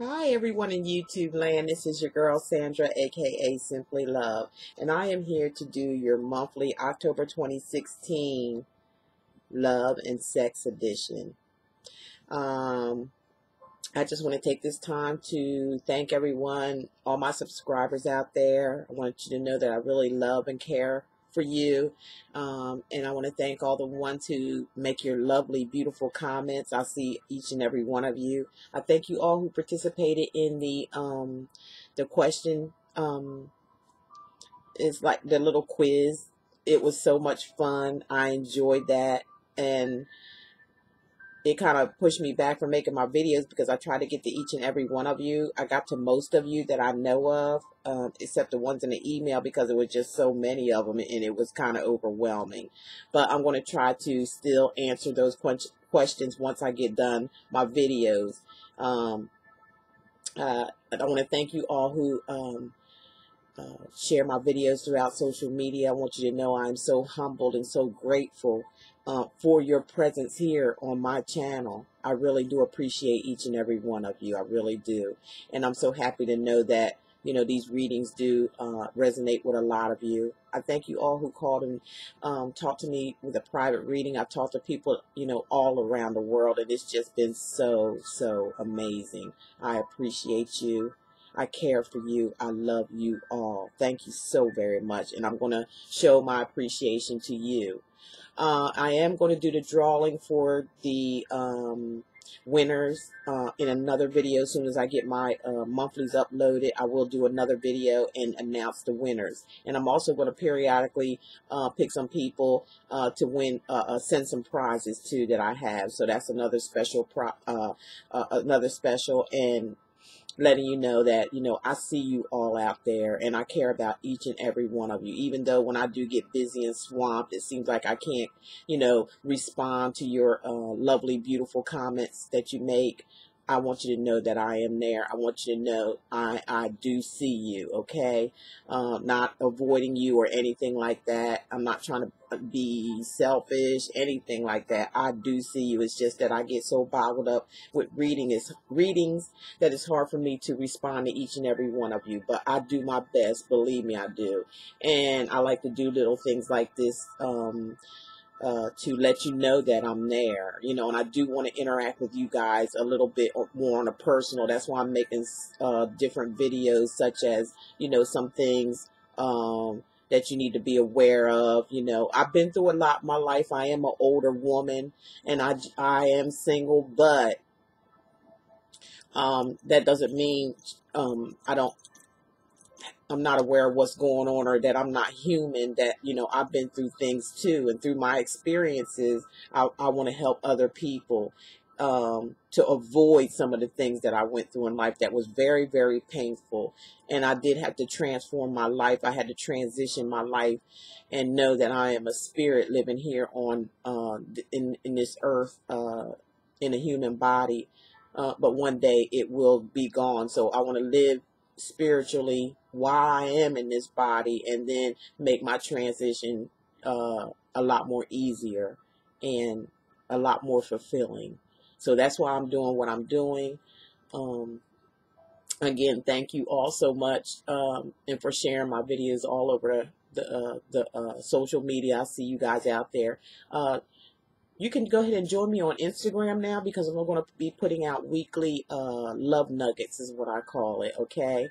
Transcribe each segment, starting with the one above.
Hi everyone in YouTube land, this is your girl Sandra aka Simply Love, and I am here to do your monthly October 2016 Love and Sex edition. I just want to take this time to thank everyone, all my subscribers out there. I want you to know that I really love and care for you. And I want to thank all the ones who make your lovely, beautiful comments. I see each and every one of you. I thank you all who participated in the question. It's like the little quiz. It was so much fun. I enjoyed that. And it kind of pushed me back from making my videos because I try to get to each and every one of you. I got to most of you that I know of, except the ones in the email because it was just so many of them and it was kind of overwhelming. But I'm going to try to still answer those questions once I get done my videos. I want to thank you all who share my videos throughout social media. I want you to know I'm so humbled and so grateful for your presence here on my channel. I really do appreciate each and every one of you. I really do. And I'm so happy to know that, you know, these readings do resonate with a lot of you. I thank you all who called and talked to me with a private reading. I've talked to people, you know, all around the world, and it's just been so, so amazing. I appreciate you. I care for you. I love you all. Thank you so very much. And I'm going to show my appreciation to you. I am going to do the drawing for the winners in another video. As soon as I get my monthlies uploaded, I will do another video and announce the winners. And I'm also going to periodically pick some people to win, send some prizes too that I have. So that's another special, and letting you know that, you know, I see you all out there and I care about each and every one of you. Even though when I do get busy and swamped, it seems like I can't, you know, respond to your lovely, beautiful comments that you make. I want you to know that I am there. I want you to know I do see you, okay? Not avoiding you or anything like that. I'm not trying to be selfish, anything like that. I do see you. It's just that I get so boggled up with readings that it's hard for me to respond to each and every one of you. But I do my best. Believe me, I do. And I like to do little things like this to let you know that I'm there, you know, and I do want to interact with you guys a little bit more on a personal. That's why I'm making different videos, such as, you know, some things that you need to be aware of. You know, I've been through a lot in my life. I am an older woman and I am single, but that doesn't mean I'm not aware of what's going on or that I'm not human, that, you know, I've been through things too. And through my experiences, I want to help other people to avoid some of the things that I went through in life that was very, very painful. And I did have to transform my life. I had to transition my life and know that I am a spirit living here on in this earth in a human body. But one day it will be gone. So I want to live spiritually while I am in this body and then make my transition a lot more easier and a lot more fulfilling. So that's why I'm doing what I'm doing. Again, thank you all so much and for sharing my videos all over the social media. I see you guys out there. You can go ahead and join me on Instagram now because I'm going to be putting out weekly love nuggets is what I call it, okay?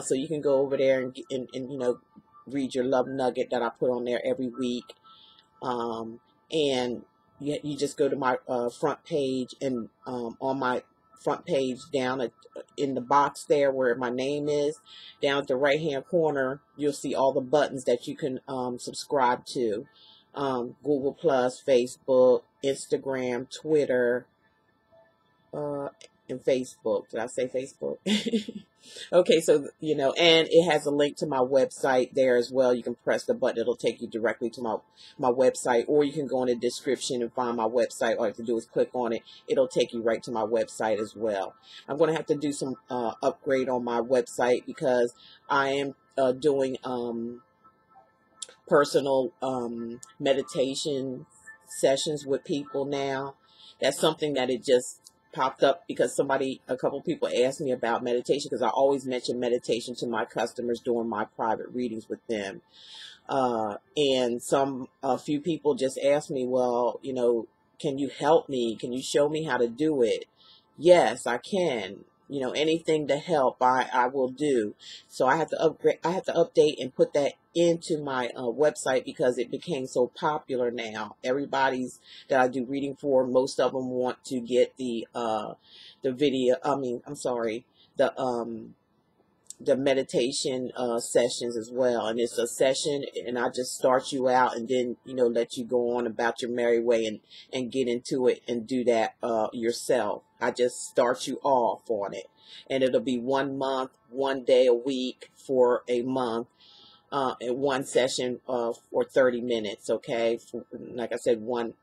So you can go over there and you know, read your love nugget that I put on there every week. And you just go to my front page, and on my front page down in the box there where my name is, down at the right-hand corner, you'll see all the buttons that you can subscribe to. Google Plus, Facebook, Instagram, Twitter, and Facebook. Did I say Facebook? Okay, so, you know, and it has a link to my website there as well. You can press the button. It'll take you directly to my website, or you can go in the description and find my website. All you have to do is click on it. It'll take you right to my website as well. I'm going to have to do some upgrade on my website because I am doing personal meditation sessions with people now. That's something that it just popped up because a couple people asked me about meditation, because I always mention meditation to my customers during my private readings with them. And a few people just asked me, well, can you help me? Can you show me how to do it? Yes, I can. Anything to help, I will do. So I have to upgrade. I have to update and put that into my website, because it became so popular now. Everybody's that I do reading for, most of them want to get the video. I'm sorry, the meditation sessions as well. And it's a session, and I just start you out, and then let you go on about your merry way and get into it and do that yourself. I just start you off on it, and it'll be 1 month, 1 day a week for a month, and one session for 30 minutes. Okay, like I said, one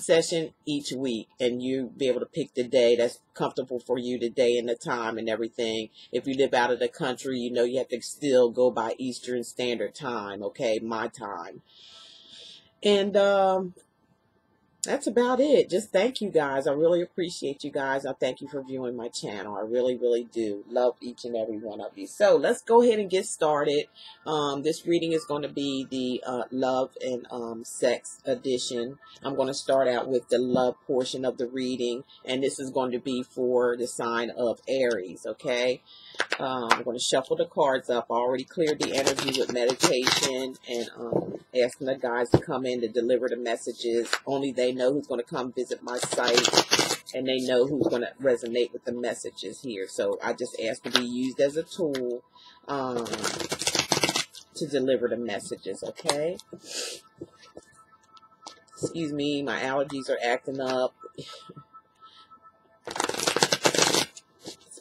session each week, and you be able to pick the day that's comfortable for you, the day and the time and everything. If you live out of the country, you have to still go by Eastern Standard Time, okay, my time. And that's about it. Just thank you guys. I really appreciate you guys. I thank you for viewing my channel. I really, really do love each and every one of you. So let's go ahead and get started. This reading is going to be the love and sex edition. I'm going to start out with the love portion of the reading, and this is going to be for the sign of Aries, okay? I'm going to shuffle the cards up. I already cleared the energy with meditation and asking the guys to come in to deliver the messages. Only they know who's going to come visit my site, and they know who's going to resonate with the messages here. So I just ask to be used as a tool to deliver the messages, okay? Excuse me, my allergies are acting up.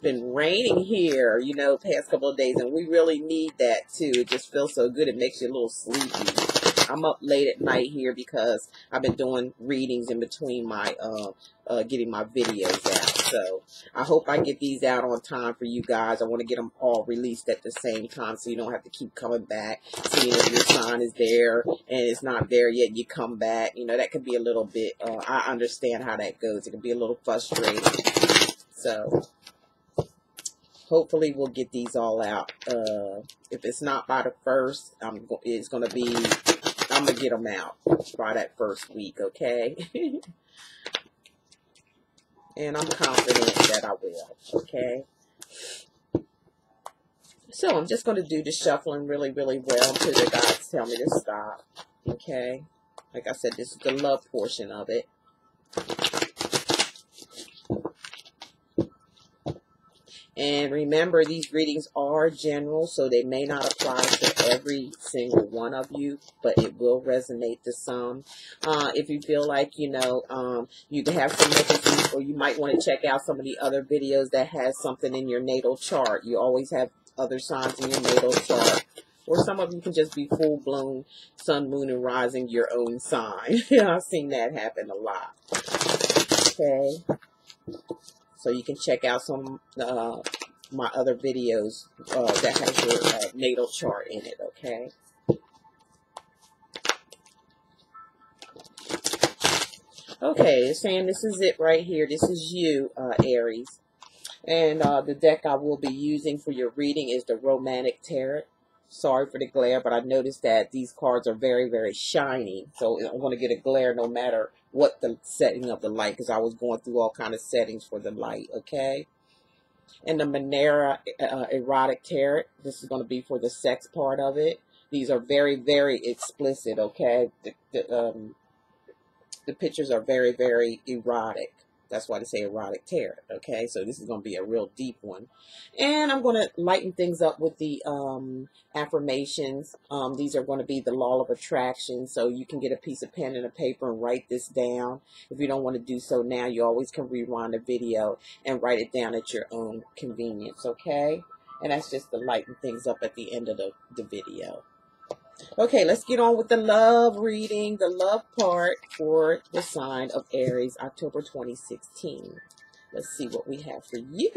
Been raining here, past couple of days, and we really need that too. It just feels so good. It makes you a little sleepy. I'm up late at night here because I've been doing readings in between my getting my videos out. So I hope I get these out on time for you guys. I want to get them all released at the same time, so you don't have to keep coming back, seeing if your sign is there and it's not there yet. You come back. That could be a little bit. I understand how that goes. It can be a little frustrating. So hopefully we'll get these all out. If it's not by the first, it's going to be, I'm going to get them out by that first week, okay? And I'm confident that I will, okay? So I'm just going to do the shuffling really, really well until the guys tell me to stop, okay? Like I said, this is the love portion of it. And remember, these readings are general, so they may not apply to every single one of you, but it will resonate to some. If you feel like, you have some messages, or you might want to check out some of the other videos that has something in your natal chart. You always have other signs in your natal chart. Or some of you can just be full-blown sun, moon, and rising your own sign. I've seen that happen a lot. Okay. So you can check out some my other videos that has your natal chart in it, okay? Okay, it's saying this is it right here. This is you, Aries. And the deck I will be using for your reading is the Romantic Tarot. Sorry for the glare, but I noticed that these cards are very, very shiny. So I'm going to get a glare no matter what the setting of the light, because I was going through all kind of settings for the light, okay? And the Manera Erotic Tarot, this is going to be for the sex part of it. These are very, very explicit, okay? The pictures are very, very erotic. That's why they say Erotic Tarot, okay? So this is going to be a real deep one. And I'm going to lighten things up with the affirmations. These are going to be the law of attraction. So you can get a piece of pen and a paper and write this down. If you don't want to do so now, you always can rewind the video and write it down at your own convenience, okay? And that's just to lighten things up at the end of the video. Okay, let's get on with the love reading, the love part for the sign of Aries, October 2016. Let's see what we have for you.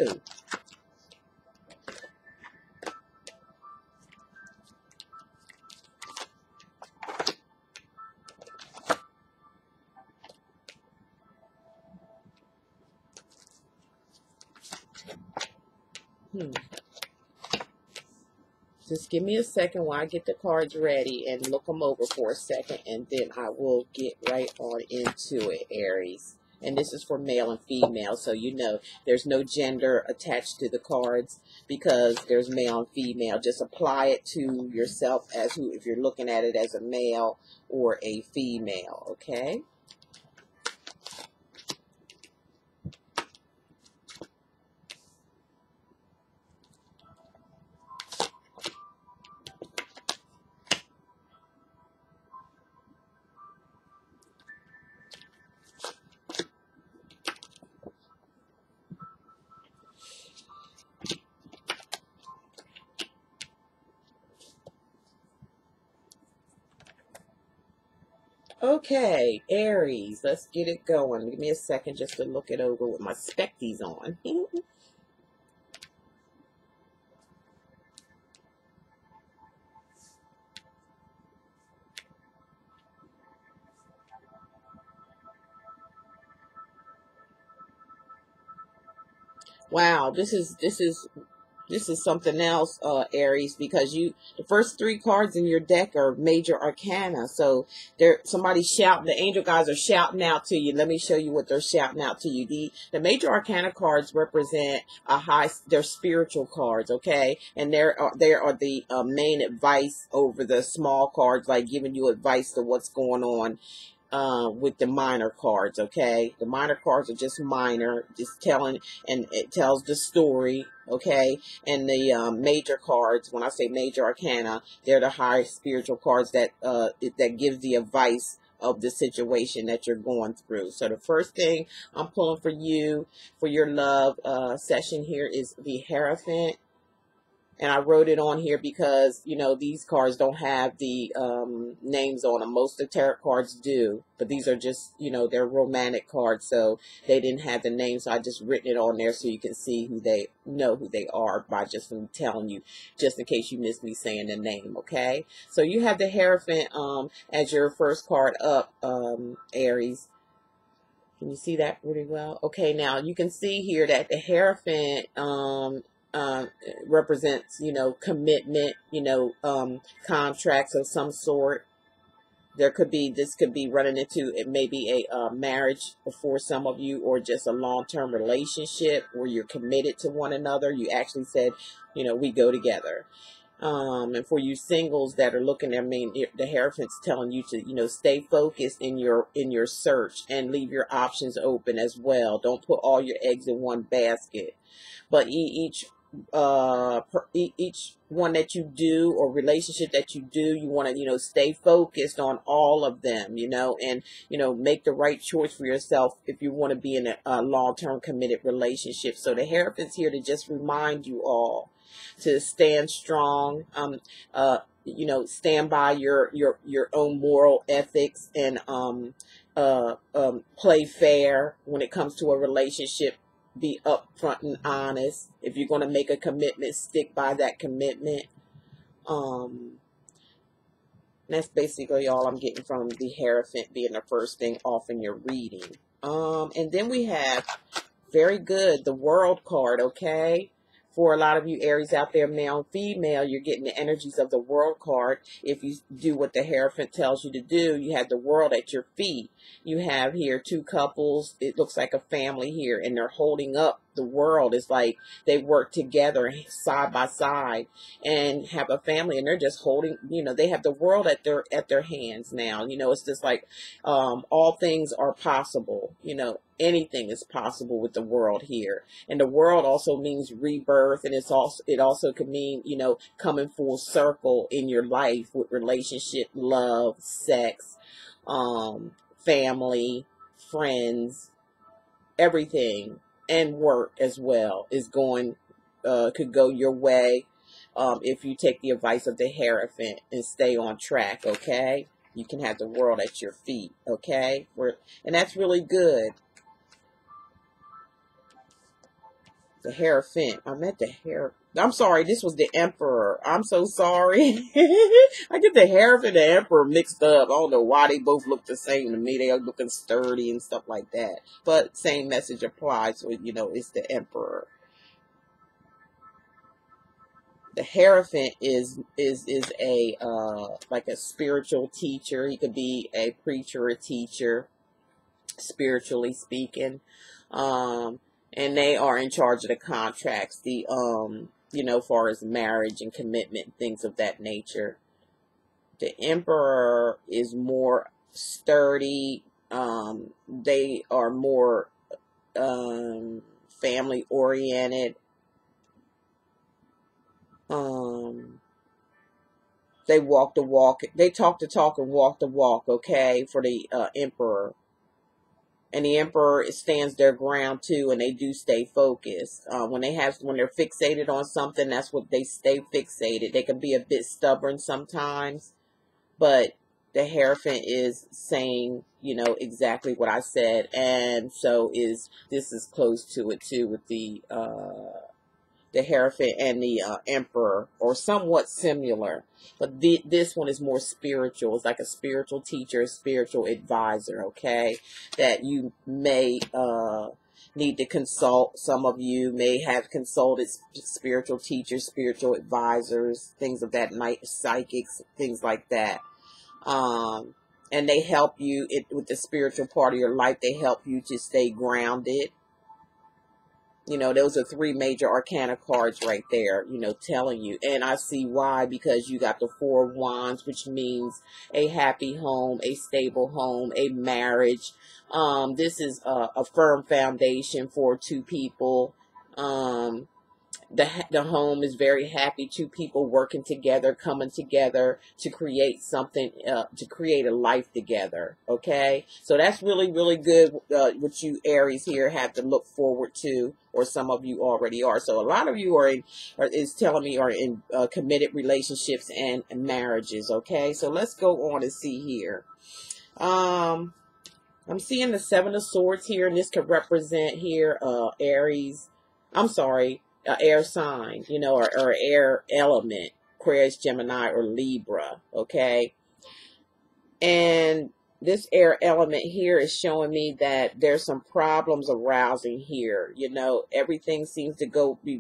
Just give me a second while I get the cards ready and look them over for a second, and then I will get right on into it, Aries. And this is for male and female, so you know there's no gender attached to the cards because there's male and female. Just apply it to yourself as who, if you're looking at it as a male or a female, okay? Okay, Aries, let's get it going. Give me a second just to look it over with my specties on. Wow, this is something else, Aries, because the first three cards in your deck are major arcana. So somebody's shouting, the angel guys are shouting out to you. Let me show you what they're shouting out to you. The major arcana cards represent they're spiritual cards, okay? And they are the main advice over the small cards, like giving you advice to what's going on with the minor cards, okay? The minor cards are just minor, just telling, and it tells the story, okay? And the major cards, when I say major arcana, they're the high spiritual cards that that gives the advice of the situation that you're going through. So the first thing I'm pulling for you for your love session here is the Hierophant. And I wrote it on here because, you know, these cards don't have the names on them. Most of the tarot cards do. But these are just, you know, they're romantic cards. So they didn't have the names. So I just written it on there so you can see who they know who they are by just from telling you, just in case you missed me saying the name. Okay. So you have the Hierophant as your first card up, Aries. Can you see that really well? Okay, now you can see here that the Hierophant uh, represents, you know, commitment, you know, contracts of some sort. This could be running into, it may be a marriage for some of you, or just a long-term relationship where you're committed to one another. You actually said, you know, we go together. And for you singles that are looking, I mean, the Hierophant's telling you to, you know, stay focused in your search and leave your options open as well. Don't put all your eggs in one basket. But each one that you do, or relationship that you do, you want to, you know, stay focused on all of them, you know, and, you know, make the right choice for yourself if you want to be in a long-term committed relationship. So the Hierophant's here to just remind you all to stand strong, you know, stand by your own moral ethics, and play fair when it comes to a relationship. Be upfront and honest. If you're going to make a commitment, stick by that commitment. That's basically all I'm getting from the Hierophant being the first thing off in your reading. And then we have, very good, the World card, okay? For a lot of you Aries out there, male and female, you're getting the energies of the World card. If you do what the Hierophant tells you to do, you have the World at your feet. You have here two couples. It looks like a family here, and they're holding up the world. It's like they work together side by side and have a family, and they're just holding, you know, they have the world at their hands now. You know, it's just like all things are possible. You know, anything is possible with the world here. And the world also means rebirth, and it also can mean, you know, coming full circle in your life with relationship, love, sex, family, friends, everything, and work as well is going, could go your way, if you take the advice of the Hierophant and stay on track, okay? You can have the world at your feet, okay? And that's really good. The Hierophant. I meant the hair. I'm sorry, this was the Emperor. I'm so sorry. I get the Hierophant and the Emperor mixed up. I don't know why they both look the same to me. They are looking sturdy and stuff like that. But same message applies. So, you know, it's the Emperor. The Hierophant is a like a spiritual teacher. He could be a preacher or a teacher, spiritually speaking. Um, and they are in charge of the contracts, the you know, far as marriage and commitment, things of that nature. The Emperor is more sturdy. They are more family oriented. Um, they walk the walk. They talk the talk and walk the walk. Okay, for the Emperor. And the Emperor stands their ground too, and they do stay focused. When they're fixated on something, that's what they stay fixated. They can be a bit stubborn sometimes, but the Hierophant is saying, you know, exactly what I said, and so this is close to it too with the Hierophant and the Emperor, or somewhat similar, but this one is more spiritual. It's like a spiritual teacher, a spiritual advisor, okay, that you may need to consult. Some of you may have consulted spiritual teachers, spiritual advisors, things of that night, psychics, things like that. And they help you with the spiritual part of your life. They help you to stay grounded. You know, those are three major arcana cards right there, you know, telling you. And I see why, because you got the Four of Wands, which means a happy home, a stable home, a marriage. This is a firm foundation for two people. The home is very happy. Two people working together, coming together to create something, to create a life together. Okay, so that's really, really good. What you Aries here have to look forward to, or some of you already are. So a lot of you is telling me are in committed relationships and marriages. Okay, so let's go on and see here. I'm seeing the Seven of Swords here, and this could represent here Aries. I'm sorry. Air sign, you know, or air element, Aquarius, Gemini, or Libra, okay? And this air element here is showing me that there's some problems arising here. You know, everything seems to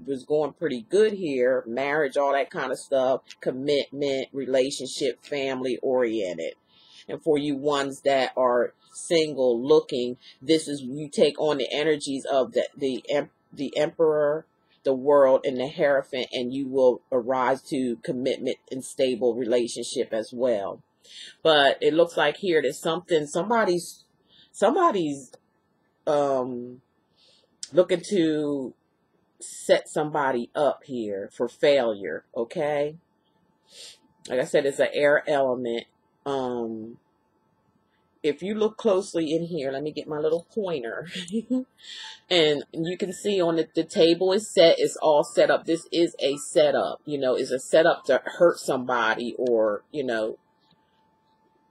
was going pretty good here. Marriage, all that kind of stuff, commitment, relationship, family oriented. And for you ones that are single looking, this is, you take on the energies of the Emperor, the World, and the Hierophant, and you will arise to commitment and stable relationship as well. But it looks like here that somebody's looking to set somebody up here for failure. Okay, like I said, it's an air element. If you look closely in here, let me get my little pointer. And you can see on the table is set. It's all set up. This is a setup. You know, it's a setup to hurt somebody, or you know,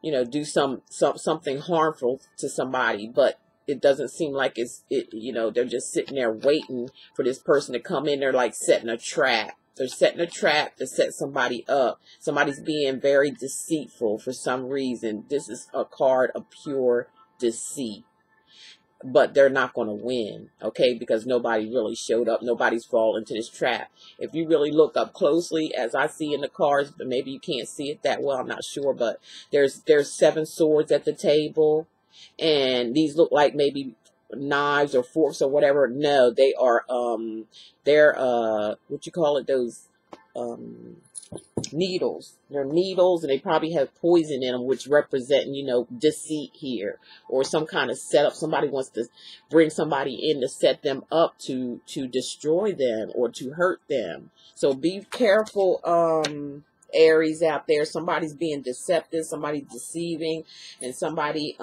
do something harmful to somebody. But it doesn't seem like you know, they're just sitting there waiting for this person to come in. They're like setting a trap. They're setting a trap to set somebody up. Somebody's being very deceitful for some reason. This is a card of pure deceit. But they're not going to win, okay, because nobody really showed up. Nobody's fallen into this trap. If you really look up closely, as I see in the cards, but maybe you can't see it that well, I'm not sure, but there's 7 swords at the table, and these look like maybe knives or forks or whatever. No, they are they're what you call it, those needles. They're needles, and they probably have poison in them, which represent, you know, deceit here, or some kind of setup. Somebody wants to bring somebody in to set them up to destroy them or to hurt them. So be careful, Aries out there. Somebody's being deceptive, somebody's deceiving, and somebody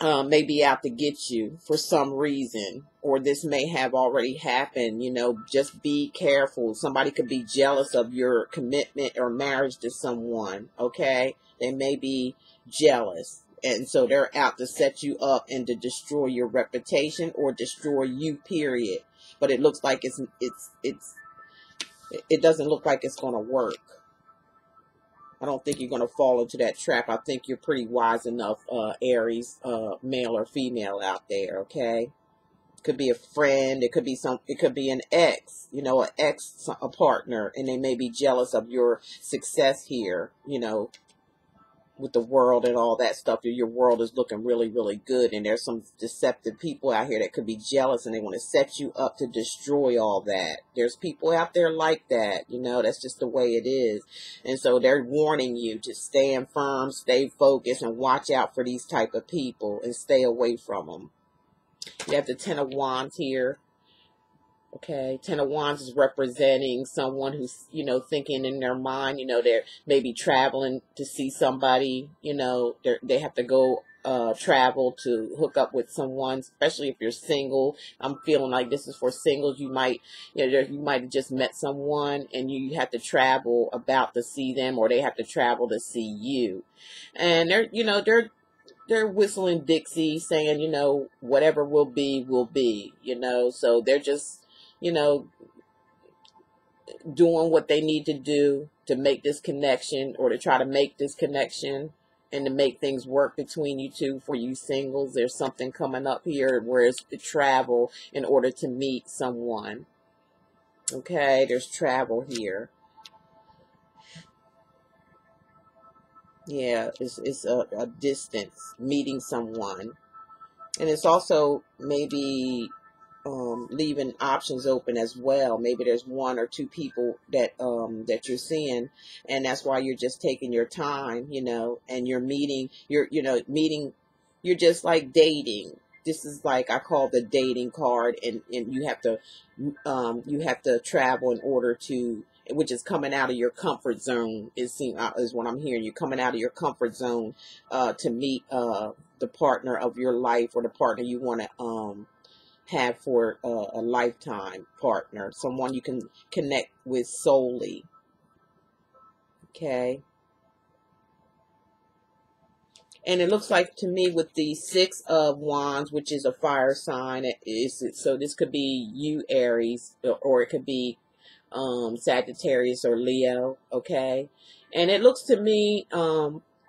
may be out to get you for some reason, or this may have already happened. You know, just be careful. Somebody could be jealous of your commitment or marriage to someone, okay? They may be jealous, and so they're out to set you up and to destroy your reputation or destroy you, period. But it looks like it doesn't look like it's going to work. I don't think you're going to fall into that trap. I think you're pretty wise enough, Aries, male or female out there, okay? Could be a friend. It could be it could be an ex, a partner, and they may be jealous of your success here, with the world and all that stuff. Your world is looking really, really good, and there's some deceptive people out here that could be jealous, and they want to set you up to destroy all that. There's people out there like that, that's just the way it is. And so they're warning you to stand firm, stay focused, and watch out for these type of people and stay away from them. You have the Ten of Wands here. Okay, Ten of Wands is representing someone who's, thinking in their mind, they're maybe traveling to see somebody, they have to go travel to hook up with someone, especially if you're single. I'm feeling like this is for singles. You might, you might have just met someone and you have to travel about to see them, or they have to travel to see you. And they're whistling Dixie, saying, whatever will be, will be, so they're just, doing what they need to do to make this connection, or to try to make this connection and to make things work between you two. For you singles, there's something coming up here where it's to travel in order to meet someone. Okay, there's travel here. Yeah, it's a distance, meeting someone. And it's also maybe leaving options open as well. Maybe there's one or two people that that you're seeing, and that's why you're just taking your time, and you're meeting. You're just like dating. This is like, I call the dating card, and you have to travel in order to, which is coming out of your comfort zone. Is what I'm hearing. You're coming out of your comfort zone to meet the partner of your life, or the partner you want to have for a lifetime partner, someone you can connect with solely. Okay. And it looks like to me with the Six of Wands, which is a fire sign, so this could be you, Aries, or it could be Sagittarius or Leo. Okay. And it looks to me,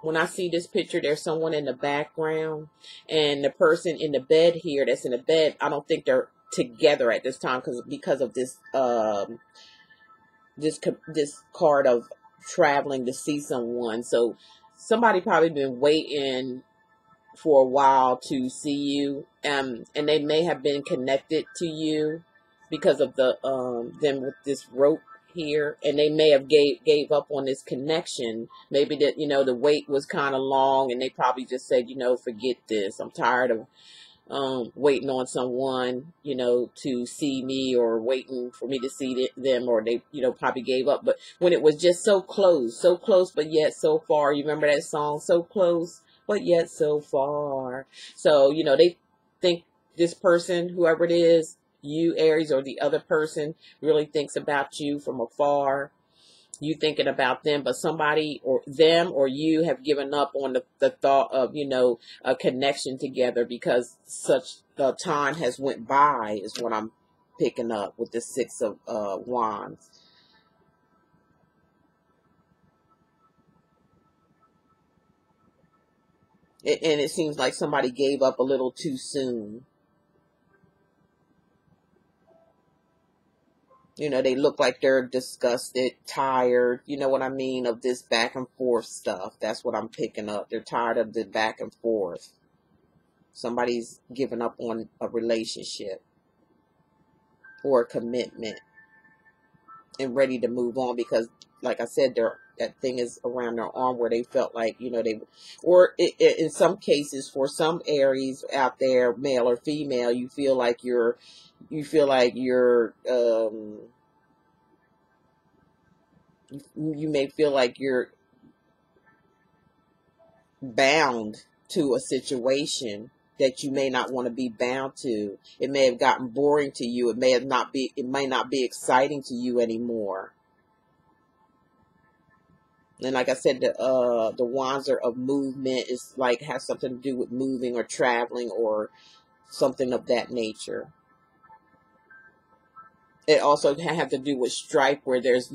when I see this picture, there's someone in the background, and the person in the bed here, that's in the bed, I don't think they're together at this time, because of this this card of traveling to see someone. So somebody probably been waiting for a while to see you, and they may have been connected to you because of the them with this rope here, and they may have gave up on this connection. Maybe that, the wait was kind of long, and they probably just said, forget this, I'm tired of waiting on someone, to see me, or waiting for me to see them, or they, probably gave up. But when it was just so close, but yet so far. You remember that song, So Close, but yet so far. So, they think this person, whoever it is, you, Aries, or the other person, really thinks about you from afar. You thinking about them, but somebody, or them, or you, have given up on the thought of, a connection together, because such time has went by, is what I'm picking up with the Six of Wands. And it seems like somebody gave up a little too soon. They look like they're disgusted, tired, you know what I mean, of this back and forth stuff. That's what I'm picking up. They're tired of the back and forth. Somebody's given up on a relationship or a commitment and ready to move on, because, like I said, that thing is around their arm, where they felt like, in some cases, for some Aries out there, male or female, you feel like you're you may feel like you're bound to a situation that you may not want to be bound to. It may have gotten boring to you. It may not be exciting to you anymore. And like I said, the wands are of movement. Is like, has something to do with moving or traveling or something of that nature. It also can have to do with strife, where there's,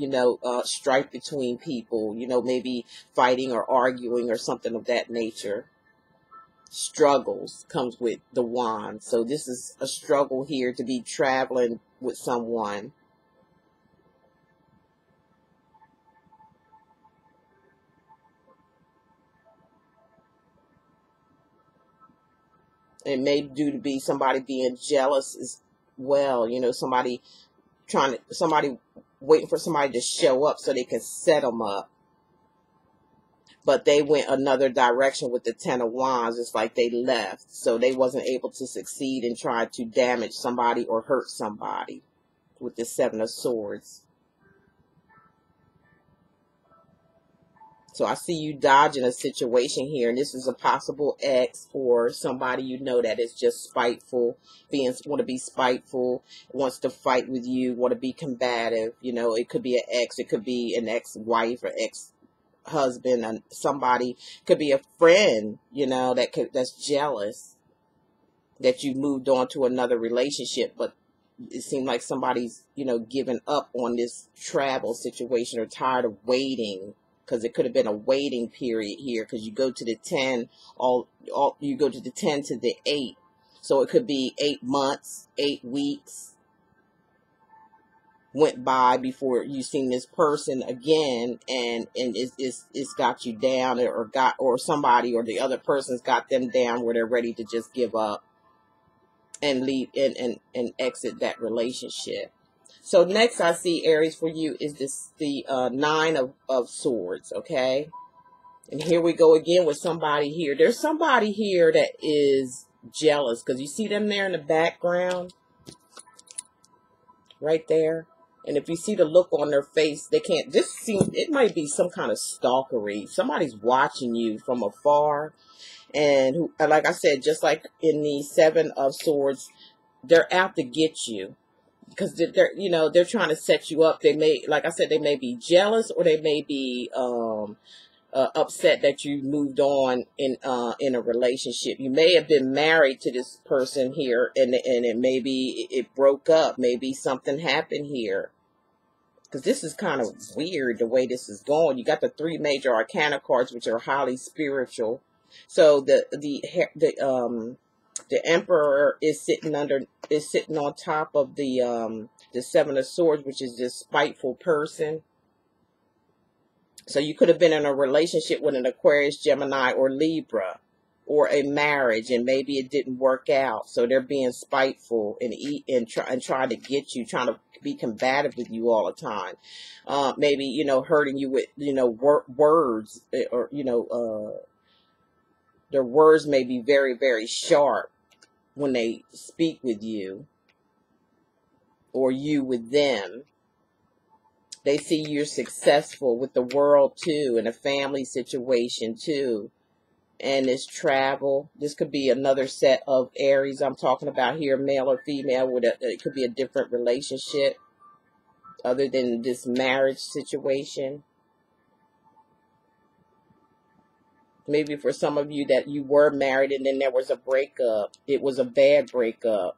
strife between people, maybe fighting or arguing or something of that nature. struggles comes with the wand. So this is a struggle here to be traveling with someone. It may due to be somebody being jealous as well. You know, somebody waiting for somebody to show up so they can set them up. But they went another direction with the Ten of Wands. It's like they left. So they wasn't able to succeed in trying to damage somebody or hurt somebody with the Seven of Swords. So I see you dodging a situation here, and this is a possible ex or somebody you know that is just spiteful, want to be spiteful, wants to fight with you, want to be combative. You know, it could be an ex, it could be an ex-wife or ex-husband, and somebody could be a friend, you know, that's jealous that you moved on to another relationship, but it seemed like somebody's, you know, given up on this travel situation or tired of waiting. Because it could have been a waiting period here, because you go to the 10, you go to the 10 to the 8. So it could be 8 months, 8 weeks went by before you seen this person again, and it's got you down, or somebody or the other person's got them down where they're ready to just give up and leave and exit that relationship. So next I see, Aries, for you is the Nine of Swords, okay? And here we go again with somebody here. There's somebody here that is jealous, because you see them there in the background, right there. And if you see the look on their face, they can't, it might be some kind of stalkery. Somebody's watching you from afar. And like I said, just like in the Seven of Swords, they're out to get you. Because they're trying to set you up. They may, like I said, they may be jealous, or they may be upset that you moved on in a relationship. You may have been married to this person here, and it broke up. Maybe something happened here. Because this is kind of weird the way this is going. You got the 3 major arcana cards, which are highly spiritual. So the Emperor is sitting on top of the Seven of Swords, which is this spiteful person. So you could have been in a relationship with an Aquarius, Gemini, or Libra, or a marriage, and maybe it didn't work out. So they're being spiteful and trying to get you, trying to be combative with you all the time. Maybe, you know, hurting you with, you know, words, or, you know, their words may be very, very sharp when they speak with you, or you with them. They see you're successful with the world too, and a family situation too. And this travel, this could be another set of Aries I'm talking about here, male or female, it could be a different relationship other than this marriage situation. Maybe for some of you that you were married and then there was a breakup. It was a bad breakup,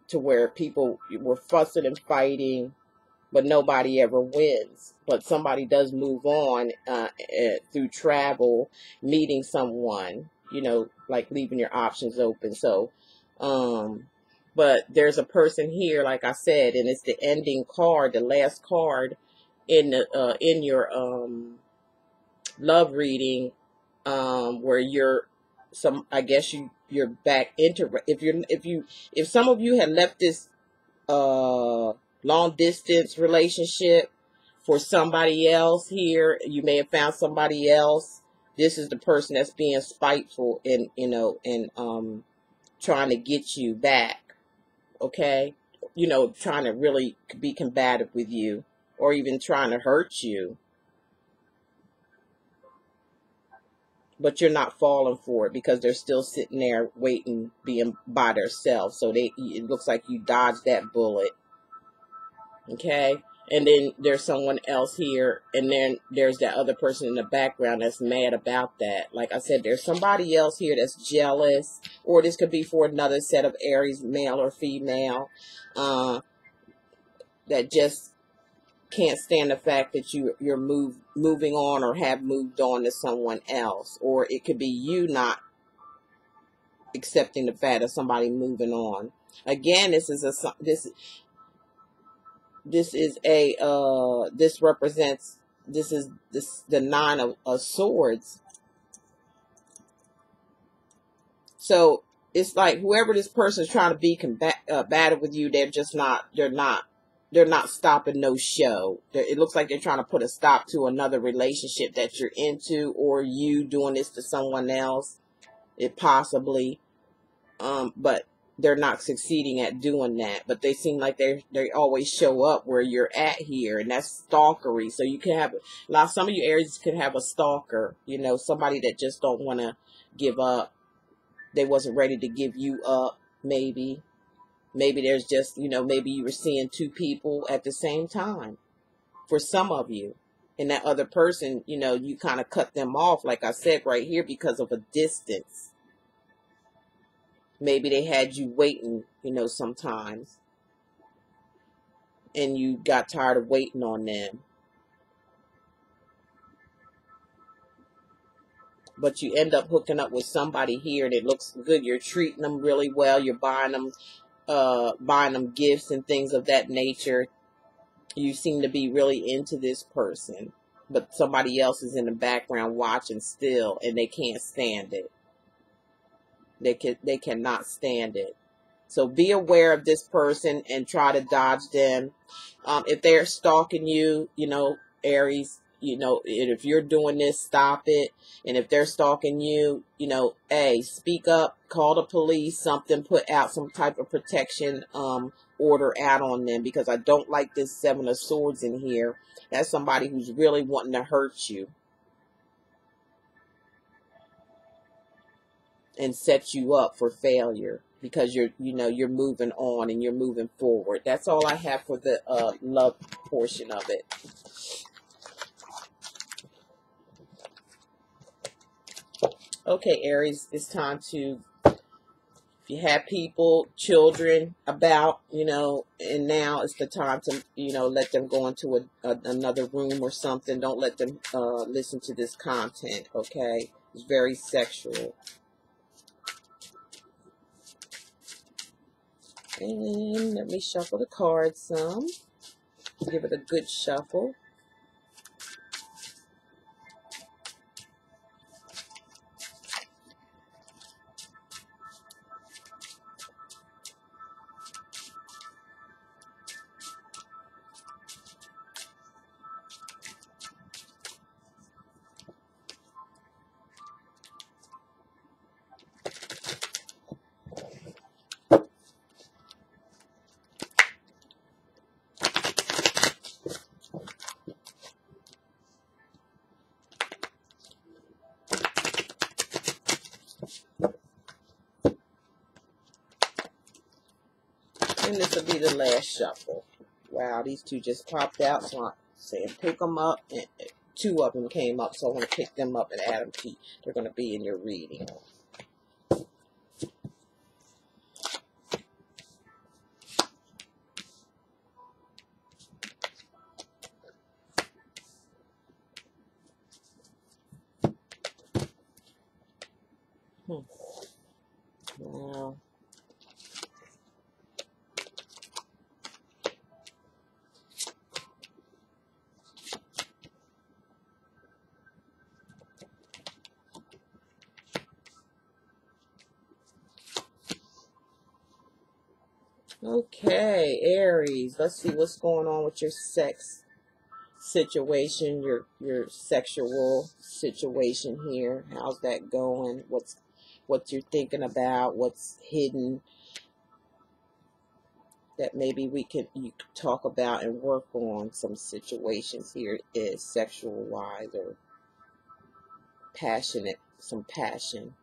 to where people were fussing and fighting, but nobody ever wins. But somebody does move on through travel, meeting someone, you know, like leaving your options open. So, but there's a person here, like I said, and it's the ending card, the last card in your love reading, where I guess you're back into, if some of you had left this long distance relationship for somebody else here, you may have found somebody else. This is the person that's being spiteful and, you know, and trying to get you back, okay? You know, trying to really be combative with you, or even trying to hurt you. But you're not falling for it, because they're still sitting there waiting, being by themselves. So it looks like you dodged that bullet. Okay? And then there's someone else here, and then there's that other person in the background that's mad about that. Like I said, there's somebody else here that's jealous, or this could be for another set of Aries, male or female, that just can't stand the fact that you're moving on, or have moved on to someone else. Or it could be you not accepting the fact of somebody moving on. Again, this represents, this the Nine of Swords. So it's like whoever this person is trying to be combative with you, they're not stopping no show. It looks like they're trying to put a stop to another relationship that you're into, or you doing this to someone else. It possibly, but they're not succeeding at doing that. But they seem like they always show up where you're at here, and that's stalkery. So you can have some of you Aries could have a stalker, somebody that just don't want to give up. They wasn't ready to give you up. Maybe there's just, maybe you were seeing two people at the same time for some of you. And that other person, you kind of cut them off, like I said right here, because of a distance. Maybe they had you waiting, sometimes. And you got tired of waiting on them. But you end up hooking up with somebody here and it looks good. You're treating them really well. You're buying them gifts and things of that nature. You seem to be really into this person, but somebody else is in the background watching still, and they can't stand it. They cannot stand it. So be aware of this person and try to dodge them. If they're stalking you, Aries, if you're doing this, stop it. And if they're stalking you, speak up, call the police, something, put out some type of protection order out on them, because I don't like this Seven of Swords in here. That's somebody who's really wanting to hurt you and set you up for failure, because you're moving on and you're moving forward. That's all I have for the love portion of it. Okay, Aries, it's time to, if you have people, children about, and now it's the time to, let them go into another room or something. Don't let them listen to this content, okay? It's very sexual. And let me shuffle the cards some. Give it a good shuffle. And this will be the last shuffle. Wow, these two just popped out, so I'm saying pick them up. And two of them came up, so I want to pick them up and add them to you. They're going to be in your reading. Wow. Okay, Aries, let's see what's going on with your sex situation, your sexual situation here. How's that going? What you're thinking about? What's hidden that maybe you could talk about and work on some situations here, is sexual wise or passionate, some passion.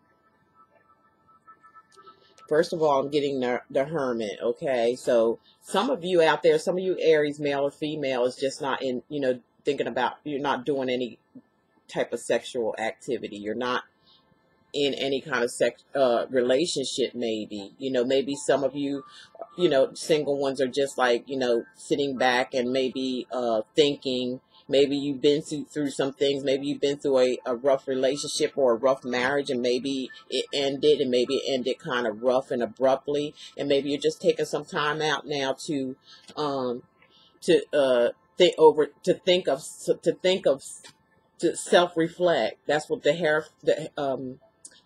First of all, I'm getting the Hermit, okay? So some of you out there, some of you Aries, male or female, is just not in, thinking about, you're not doing any type of sexual activity. You're not in any kind of relationship, maybe. Maybe some of you, single ones are just like, sitting back and maybe thinking Maybe you've been through some things. Maybe you've been through a rough relationship or a rough marriage, and maybe it ended, and maybe it ended kind of rough and abruptly. And maybe you're just taking some time out now um, to think of to self-reflect. That's what the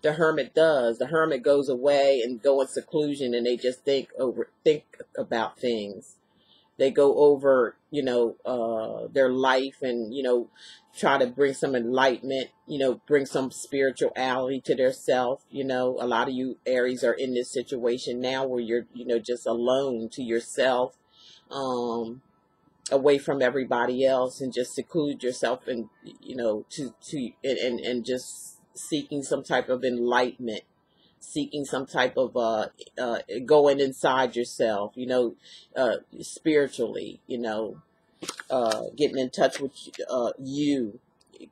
hermit does. The hermit goes away and go in seclusion, and they just think about things. They go over, their life, and, try to bring some enlightenment, bring some spirituality to their self. A lot of you Aries are in this situation now where you're, just alone to yourself, away from everybody else, and just seclude yourself, and, and just seeking some type of enlightenment, seeking some type of going inside yourself, spiritually, getting in touch with you,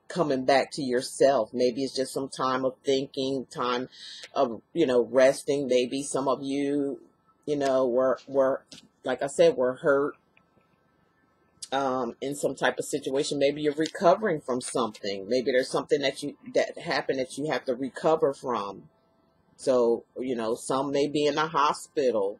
coming back to yourself. Maybe it's just some time of thinking, time of, resting. Maybe some of you, were like I said, were hurt in some type of situation. Maybe you're recovering from something. Maybe there's something that happened that you have to recover from. So, some may be in a hospital.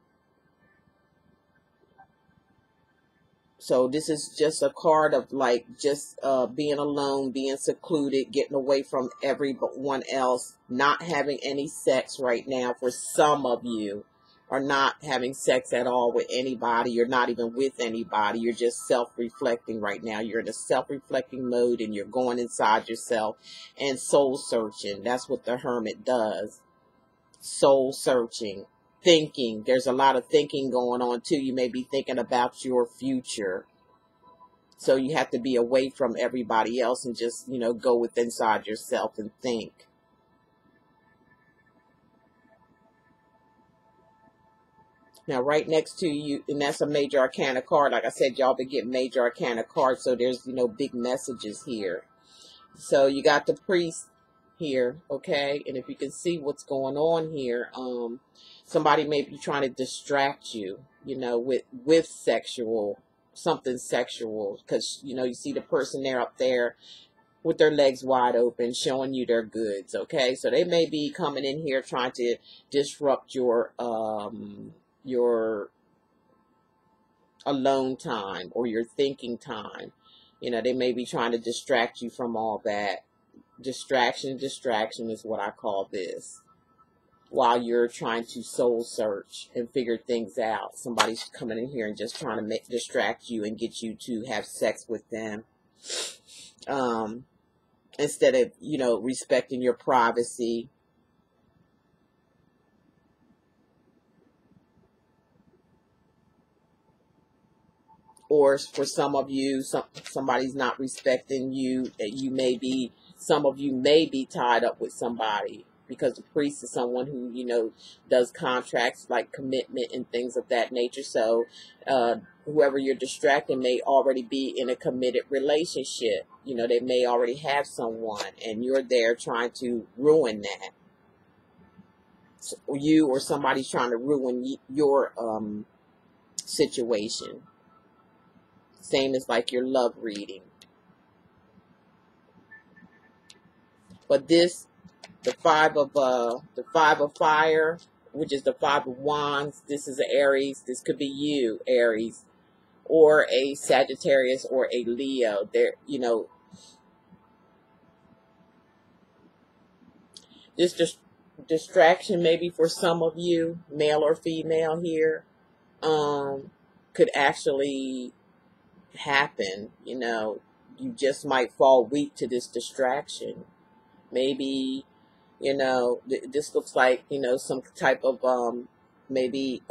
So this is just a card of like just being alone, being secluded, getting away from everyone else, not having any sex right now. For some of you, are not having sex at all with anybody. You're not even with anybody. You're just self-reflecting right now. You're in a self-reflecting mode, and you're going inside yourself and soul searching. That's what the hermit does. Soul searching, thinking. There's a lot of thinking going on too. You may be thinking about your future. So you have to be away from everybody else and just, go within inside yourself and think. Now, right next to you, and that's a major arcana card. Like I said, y'all been getting major arcana cards, so there's, big messages here. So you got the priest here, okay? And if you can see what's going on here, somebody may be trying to distract you, with something sexual, because, you see the person there up there with their legs wide open, showing you their goods, okay? So they may be coming in here trying to disrupt your alone time or your thinking time. They may be trying to distract you from all that. Distraction is what I call this. While you're trying to soul search and figure things out, somebody's coming in here and just trying to distract you and get you to have sex with them. Instead of, respecting your privacy. Or for some of you, somebody's not respecting you. Some of you may be tied up with somebody, because the priest is someone who, does contracts like commitment and things of that nature. So whoever you're distracting may already be in a committed relationship. They may already have someone, and you're there trying to ruin that. So you or somebody's trying to ruin your situation. Same as like your love reading. But the five of fire, which is the 5 of wands, this is an Aries. This could be you, Aries, or a Sagittarius or a Leo. There, this distraction maybe for some of you, male or female here, could actually happen. You just might fall weak to this distraction. Maybe, this looks like, some type of, maybe,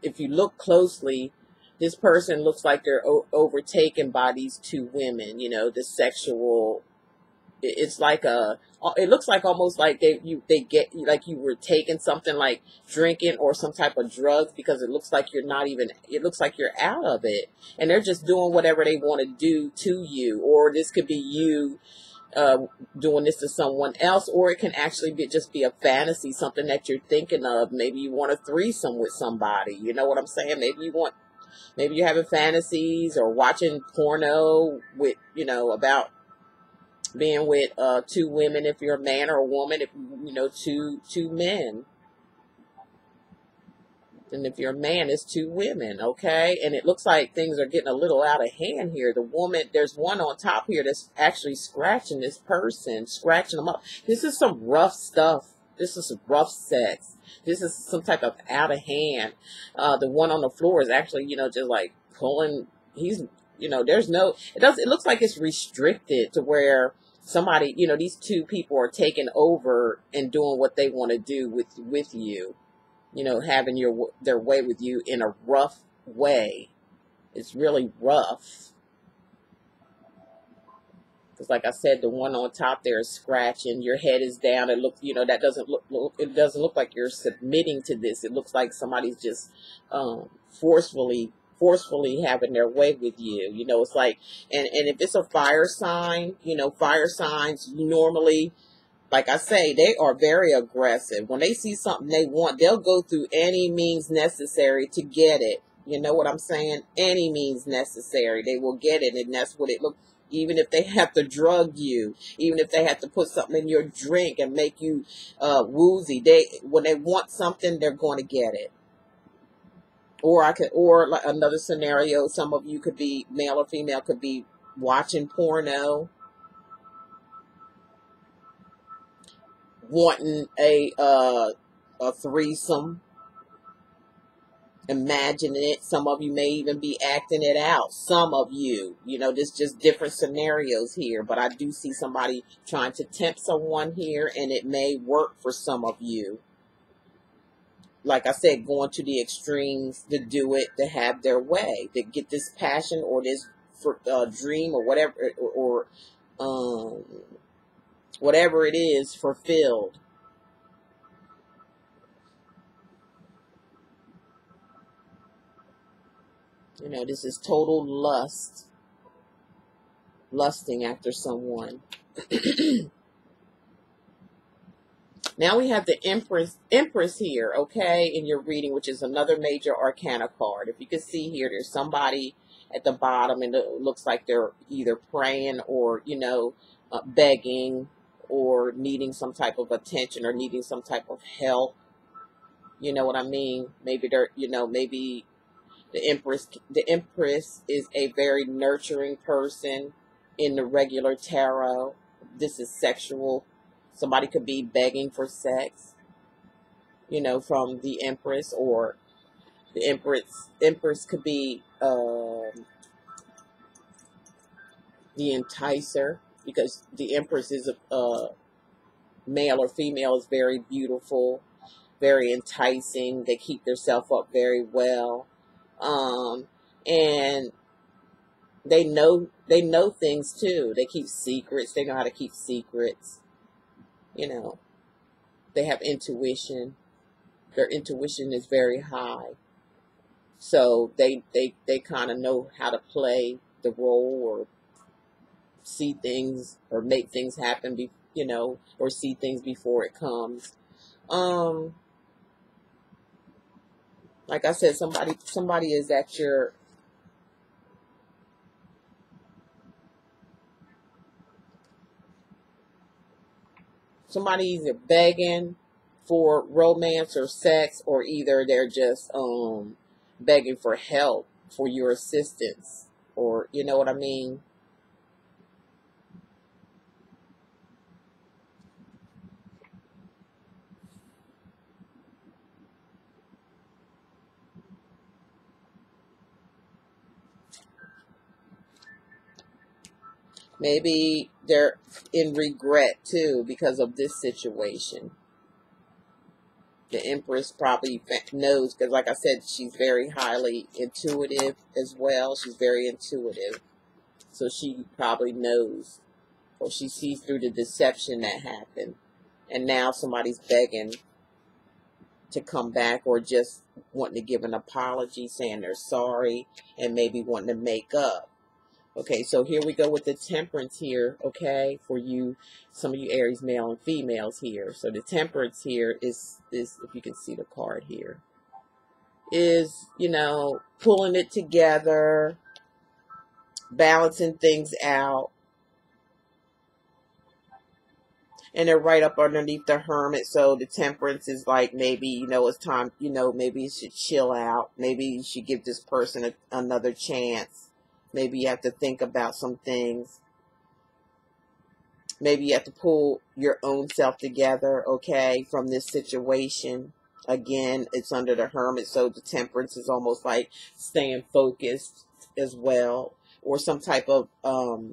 if you look closely, this person looks like they're overtaken by these 2 women, the sexual. It's like it looks like almost like they get like you were taking something like drinking or some type of drugs, because it looks like it looks like you're out of it, and they're just doing whatever they want to do to you. Or this could be you doing this to someone else, or it can actually just be a fantasy, something that you're thinking of. Maybe you want a threesome with somebody, you know what I'm saying? Maybe you want maybe you're having fantasies or watching porno with, about being with two women if you're a man or a woman, if two men. And if you're a man, it's two women, okay? And it looks like things are getting a little out of hand here. The woman, there's one on top here that's actually scratching this person, scratching them up. This is some rough stuff. This is some rough sex. This is some type of out of hand. The one on the floor is actually, just like pulling. There's no, it looks like it's restricted to where somebody, these two people are taking over and doing what they want to do with you. Having their way with you in a rough way. It's really rough. Because like I said, the one on top there is scratching. Your head is down. It looks, that doesn't it doesn't look like you're submitting to this. It looks like somebody's just forcefully having their way with you. It's like, and if it's a fire sign, fire signs normally, like I say, they are very aggressive. When they see something they want, they'll go through any means necessary to get it. You know what I'm saying? Any means necessary. They will get it, and that's what it looks. Even if they have to drug you, even if they have to put something in your drink and make you woozy, when they want something, they're going to get it. Or like another scenario, some of you could be, male or female, could be watching porno, wanting a threesome, imagining it. Some of you may even be acting it out. Some of you, there's just different scenarios here, but I do see somebody trying to tempt someone here, and it may work for some of you. Like I said, going to the extremes to do it, to have their way, to get this passion or this dream or whatever, or whatever it is fulfilled. This is total lust. Lusting after someone. Now we have the Empress here, okay, in your reading, which is another major arcana card. If you can see here, there's somebody at the bottom, and it looks like they're either praying or, begging or needing some type of attention or needing some type of help. You know what I mean? Maybe they're, maybe the Empress is a very nurturing person in the regular tarot. This is sexual. Somebody could be begging for sex, from the Empress, or the Empress could be the enticer, because the Empress is a male or female, is very beautiful, very enticing. They keep themselves up very well. And they know things too. They keep secrets. They know how to keep secrets. They have intuition. Their intuition is very high. So they kind of know how to play the role, or see things, or make things happen, or see things before it comes. Like I said, somebody is at your, somebody's either begging for romance or sex, or either they're just begging for help, for your assistance, or you know what I mean. Maybe they're in regret too because of this situation. The Empress probably knows, because like I said, she's very highly intuitive as well. She's very intuitive. So she probably knows, or she sees through the deception that happened. And now somebody's begging to come back, or just wanting to give an apology, saying they're sorry, and maybe wanting to make up. Okay, so here we go with the Temperance here, okay, for you, some of you Aries male and females here. So the Temperance here is if you can see the card here, is, you know, pulling it together, balancing things out. And they're right up underneath the Hermit. So the Temperance is like, maybe, you know, it's time, you know, maybe you should chill out. Maybe you should give this person another chance. Maybe you have to think about some things. Maybe you have to pull your own self together, okay, from this situation. Again, it's under the Hermit, so the Temperance is almost like staying focused as well, or some type of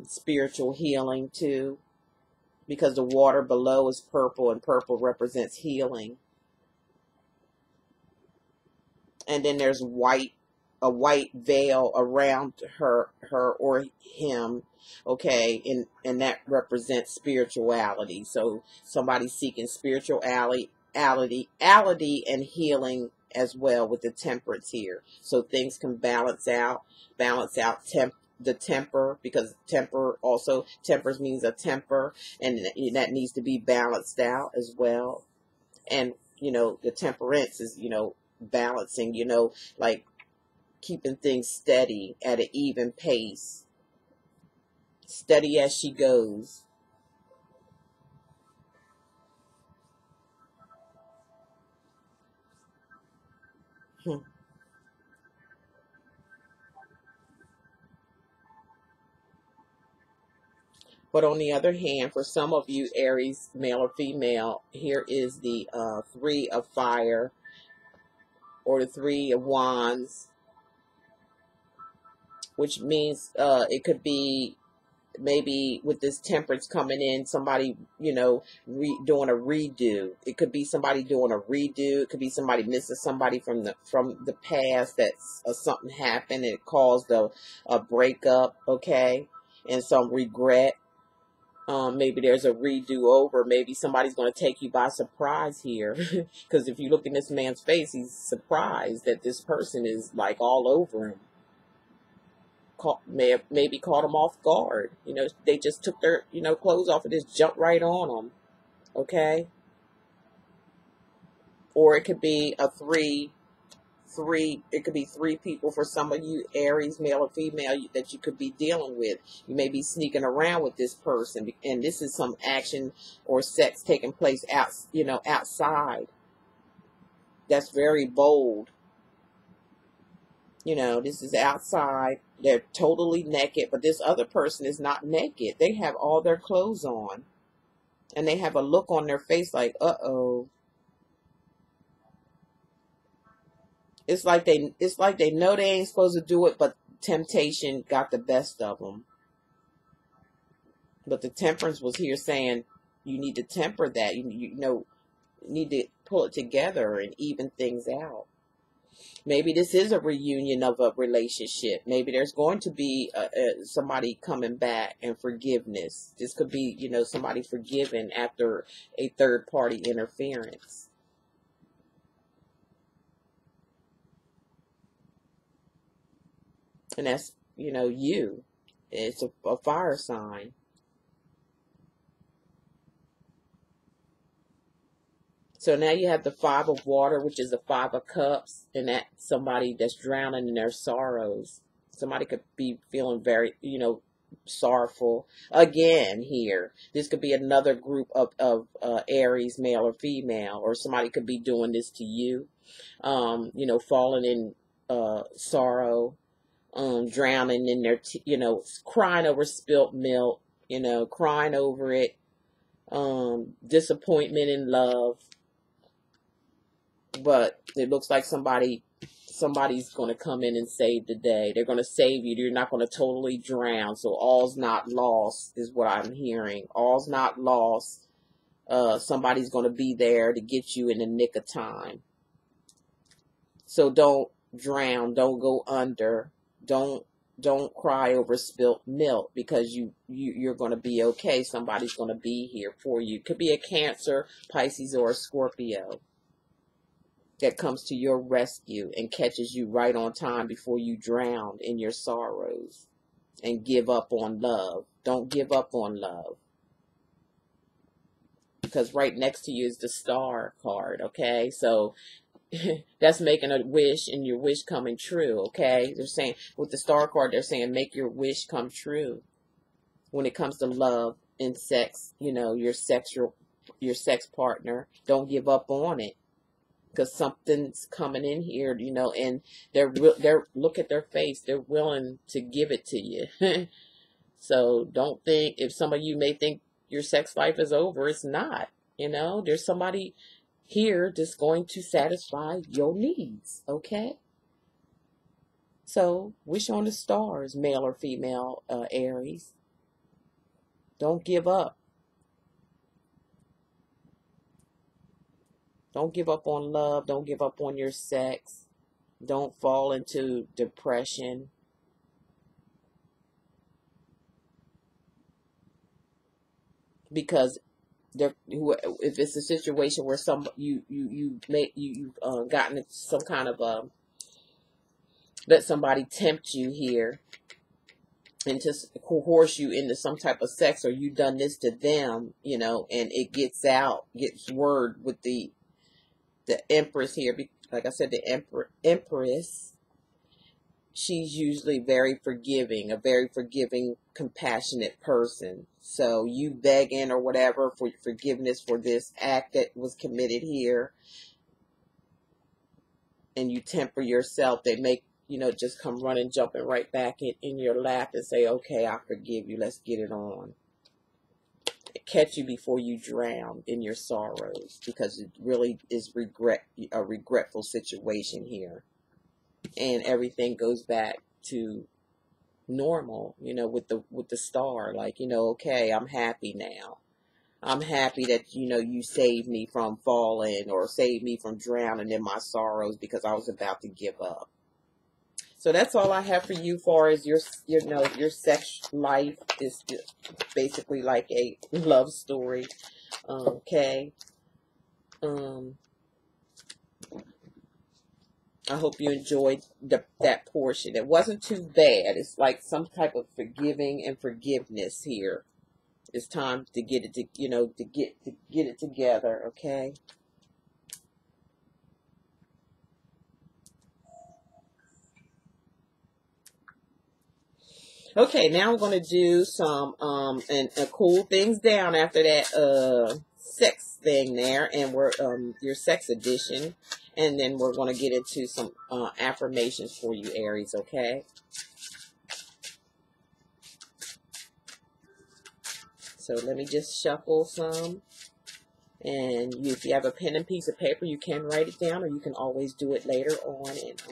spiritual healing too, because the water below is purple, and purple represents healing. And then there's white, a white veil around her or him, okay, and that represents spirituality. So somebody's seeking spirituality and healing as well with the Temperance here, so things can balance out the temper, because tempers means a temper, and that needs to be balanced out as well. And you know, the Temperance is, you know, balancing, you know, like keeping things steady at an even pace, steady as she goes. Hmm. But on the other hand, for some of you Aries, male or female, here is the Three of Fire, or the Three of Wands, which means it could be, maybe with this Temperance coming in, somebody, you know, doing a redo. It could be somebody doing a redo. It could be somebody missing somebody from the past, that something happened and it caused a breakup, okay, and some regret. Maybe there's a redo over. Maybe somebody's going to take you by surprise here, because if you look in this man's face, he's surprised that this person is like all over him. Maybe caught them off guard. You know, they just took their, you know, clothes off and just jumped right on them. Okay. Or it could be a three. It could be three people for some of you Aries, male or female, that you could be dealing with. You may be sneaking around with this person, and this is some action or sex taking place out, you know, outside. That's very bold. You know, this is outside. They're totally naked, but this other person is not naked. They have all their clothes on. And they have a look on their face like, uh-oh. It's like they know they ain't supposed to do it, but temptation got the best of them. But the Temperance was here saying, you need to temper that. You know, need to pull it together and even things out. Maybe this is a reunion of a relationship. Maybe there's going to be somebody coming back and forgiveness. This could be, you know, somebody forgiven after a third party interference. And that's, you know, you. It's a fire sign. So now you have the Five of Water, which is the Five of Cups, and that's somebody that's drowning in their sorrows. Somebody could be feeling very, you know, sorrowful. Again, here, this could be another group of Aries, male or female, or somebody could be doing this to you. You know, falling in sorrow, drowning in their, you know, crying over spilt milk, you know, crying over it, disappointment in love. But it looks like somebody's going to come in and save the day. They're going to save you. You're not going to totally drown. So all's not lost is what I'm hearing. All's not lost. Somebody's going to be there to get you in the nick of time. So don't drown. Don't go under. Don't cry over spilt milk, because you're going to be okay. Somebody's going to be here for you. Could be a Cancer, Pisces, or a Scorpio that comes to your rescue and catches you right on time before you drown in your sorrows and give up on love. Don't give up on love, because right next to you is the Star card, okay? So That's making a wish and your wish coming true, okay? They're saying, with the star card, they're saying make your wish come true when it comes to love and sex, your sex partner. Don't give up on it, because something's coming in here, and they're look at their face. They're willing to give it to you. So don't think, if some of you may think your sex life is over, it's not. There's somebody here that's going to satisfy your needs, okay? So wish on the stars, male or female, Aries. Don't give up. Don't give up on love. Don't give up on your sex. Don't fall into depression. Because if it's a situation where you've gotten some kind of let somebody tempt you here and just coerce you into some type of sex, or you done this to them, and it gets word with the Empress here. Like I said, the Empress, she's usually very forgiving, a very forgiving, compassionate person. So you begging or whatever for forgiveness for this act that was committed here, and you temper yourself, they make, just come running, jumping right back in your lap and say, okay, I forgive you. Let's get it on. Catch you before you drown in your sorrows, because it really is a regretful situation here. And everything goes back to normal, with the star, like, okay, I'm happy now. I'm happy that, you saved me from falling, or saved me from drowning in my sorrows, because I was about to give up. So that's all I have for you, far as your sex life is basically like a love story. Okay. I hope you enjoyed that portion. It wasn't too bad. It's like some type of forgiving and forgiveness here. It's time to get it to get it together. Okay. Okay, now we're going to do some and cool things down after that sex thing there, and we're your sex edition, and then we're going to get into some affirmations for you, Aries, okay? So let me just shuffle some, and if you have a pen and piece of paper, you can write it down, or you can always do it later on and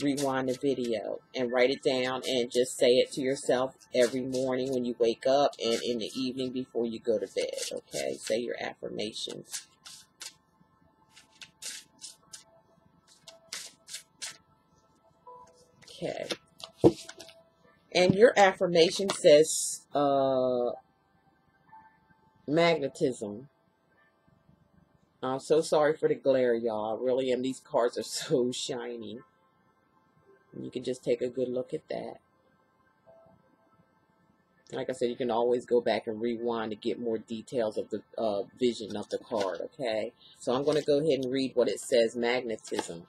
rewind the video and write it down, and just say it to yourself every morning when you wake up, and in the evening before you go to bed. Okay, say your affirmations. Okay, and your affirmation says magnetism. I'm so sorry for the glare, y'all. I really am. These cards are so shiny. You can just take a good look at that. Like I said, you can always go back and rewind to get more details of the vision of the card, okay? So I'm going to go ahead and read what it says, magnetism.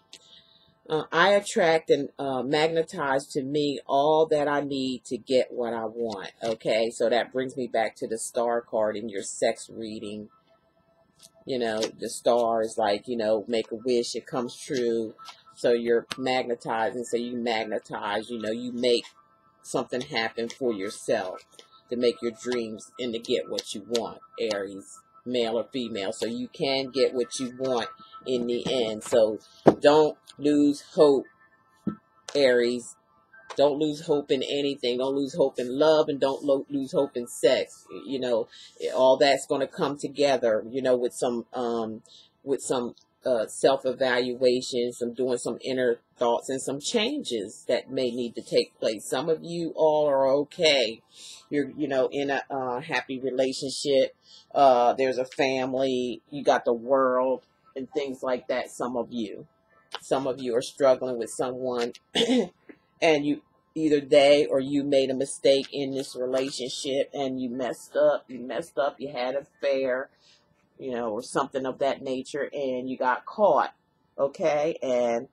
I attract and magnetize to me all that I need to get what I want, okay? So that brings me back to the star card in your sex reading. The star is like, make a wish, it comes true. So you're magnetizing, so you magnetize, you make something happen for yourself to make your dreams and to get what you want, Aries, male or female. So you can get what you want in the end. So don't lose hope, Aries. Don't lose hope in anything. Don't lose hope in love, and don't lose hope in sex. All that's going to come together, with some self-evaluation, doing some inner thoughts, and some changes that may need to take place. Some of you all are okay. You're, in a happy relationship. There's a family. You got the world and things like that. Some of you are struggling with someone and either they or you made a mistake in this relationship, and you messed up, you had an affair, or something of that nature, and you got caught, okay? And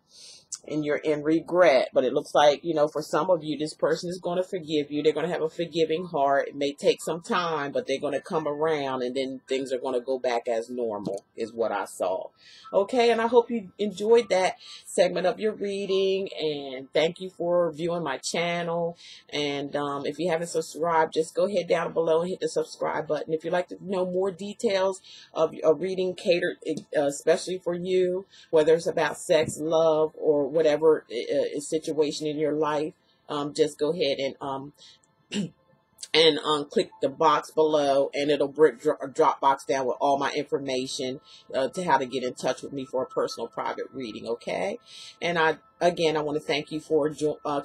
you're in regret. But it looks like, you know, for some of you, this person is going to forgive you. They're going to have a forgiving heart. It may take some time, but they're going to come around, and then things are going to go back as normal, is what I saw. Okay, and I hope you enjoyed that segment of your reading, and thank you for viewing my channel. And if you haven't subscribed, just go ahead down below and hit the subscribe button. If you'd like to know more details of a reading catered especially for you, whether it's about sex, love, or whatever situation in your life, just go ahead and click the box below, and it'll bring a drop box down with all my information to how to get in touch with me for a personal private reading. Okay, and I want to thank you for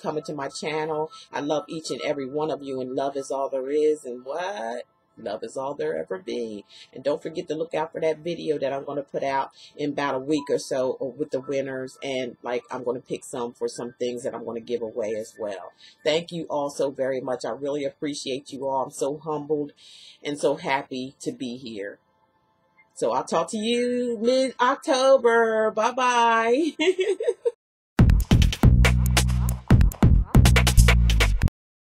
coming to my channel. I love each and every one of you, and love is all there is, and what? Love is all there ever be. And don't forget to look out for that video that I'm going to put out in about a week or so with the winners. And like, I'm going to pick some for some things that I'm going to give away as well. Thank you all so very much. I really appreciate you all. I'm so humbled and so happy to be here. So I'll talk to you mid-October. Bye-bye.